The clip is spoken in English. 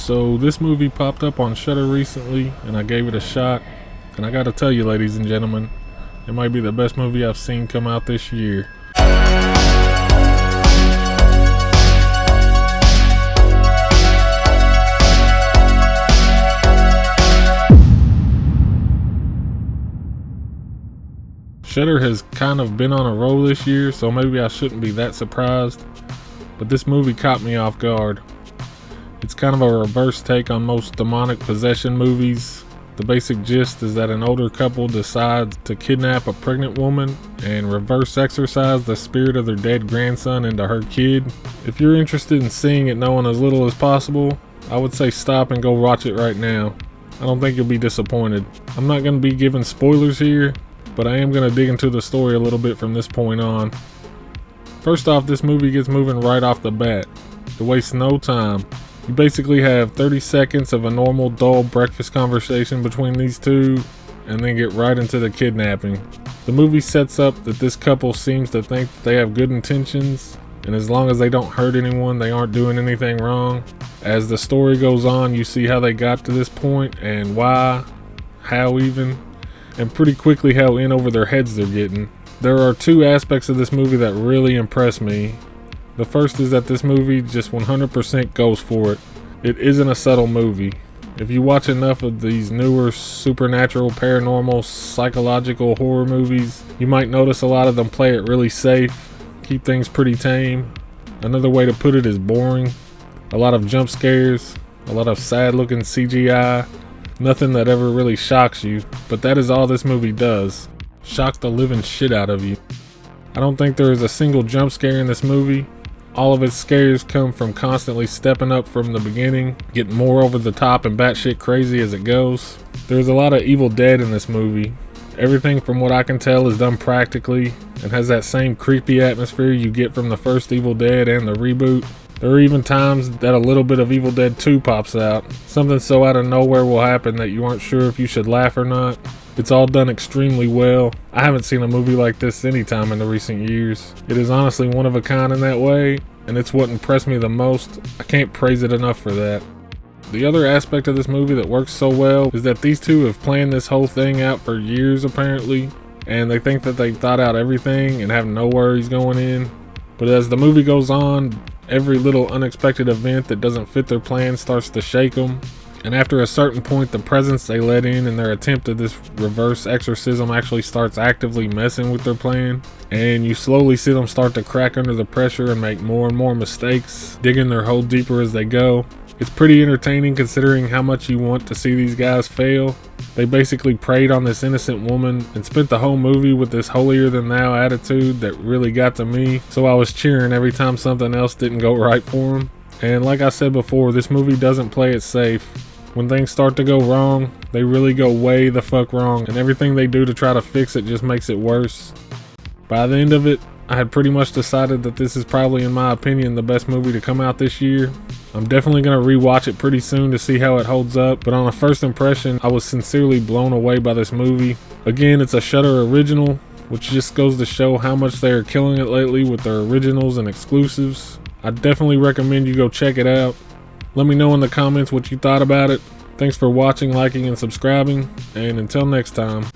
So this movie popped up on Shudder recently, and I gave it a shot. And I gotta tell you, ladies and gentlemen, it might be the best movie I've seen come out this year. Shudder has kind of been on a roll this year, so maybe I shouldn't be that surprised, but this movie caught me off guard. It's kind of a reverse take on most demonic possession movies. The basic gist is that an older couple decides to kidnap a pregnant woman and reverse exorcise the spirit of their dead grandson into her kid. If you're interested in seeing it knowing as little as possible, I would say stop and go watch it right now. I don't think you'll be disappointed. I'm not going to be giving spoilers here, but I am going to dig into the story a little bit from this point on. First off, this movie gets moving right off the bat. It wastes no time. You basically have 30 seconds of a normal, dull breakfast conversation between these two, and then get right into the kidnapping. The movie sets up that this couple seems to think that they have good intentions, and as long as they don't hurt anyone, they aren't doing anything wrong. As the story goes on, you see how they got to this point, and why, how even, and pretty quickly how in over their heads they're getting. There are two aspects of this movie that really impress me. The first is that this movie just 100% goes for it. It isn't a subtle movie. If you watch enough of these newer supernatural, paranormal, psychological horror movies, you might notice a lot of them play it really safe, keep things pretty tame. Another way to put it is boring. A lot of jump scares, a lot of sad looking CGI, nothing that ever really shocks you, but that is all this movie does. Shock the living shit out of you. I don't think there is a single jump scare in this movie. All of its scares come from constantly stepping up from the beginning, getting more over the top and batshit crazy as it goes. There's a lot of Evil Dead in this movie. Everything from what I can tell is done practically and has that same creepy atmosphere you get from the first Evil Dead and the reboot. There are even times that a little bit of Evil Dead 2 pops out. Something so out of nowhere will happen that you aren't sure if you should laugh or not. It's all done extremely well. I haven't seen a movie like this any time in the recent years. It is honestly one of a kind in that way, and it's what impressed me the most. I can't praise it enough for that. The other aspect of this movie that works so well is that these two have planned this whole thing out for years apparently, and they think that they've thought out everything and have no worries going in. But as the movie goes on, every little unexpected event that doesn't fit their plan starts to shake them. And after a certain point, the presence they let in their attempt at this reverse exorcism actually starts actively messing with their plan. And you slowly see them start to crack under the pressure and make more and more mistakes, digging their hole deeper as they go. It's pretty entertaining considering how much you want to see these guys fail. They basically preyed on this innocent woman and spent the whole movie with this holier-than-thou attitude that really got to me. So I was cheering every time something else didn't go right for them. And like I said before, this movie doesn't play it safe. When things start to go wrong, they really go way the fuck wrong, and everything they do to try to fix it just makes it worse. By the end of it, I had pretty much decided that this is probably, in my opinion, the best movie to come out this year. I'm definitely going to rewatch it pretty soon to see how it holds up, but on a first impression, I was sincerely blown away by this movie. Again, it's a Shudder original, which just goes to show how much they are killing it lately with their originals and exclusives. I definitely recommend you go check it out. Let me know in the comments what you thought about it. Thanks for watching, liking, and subscribing, and until next time.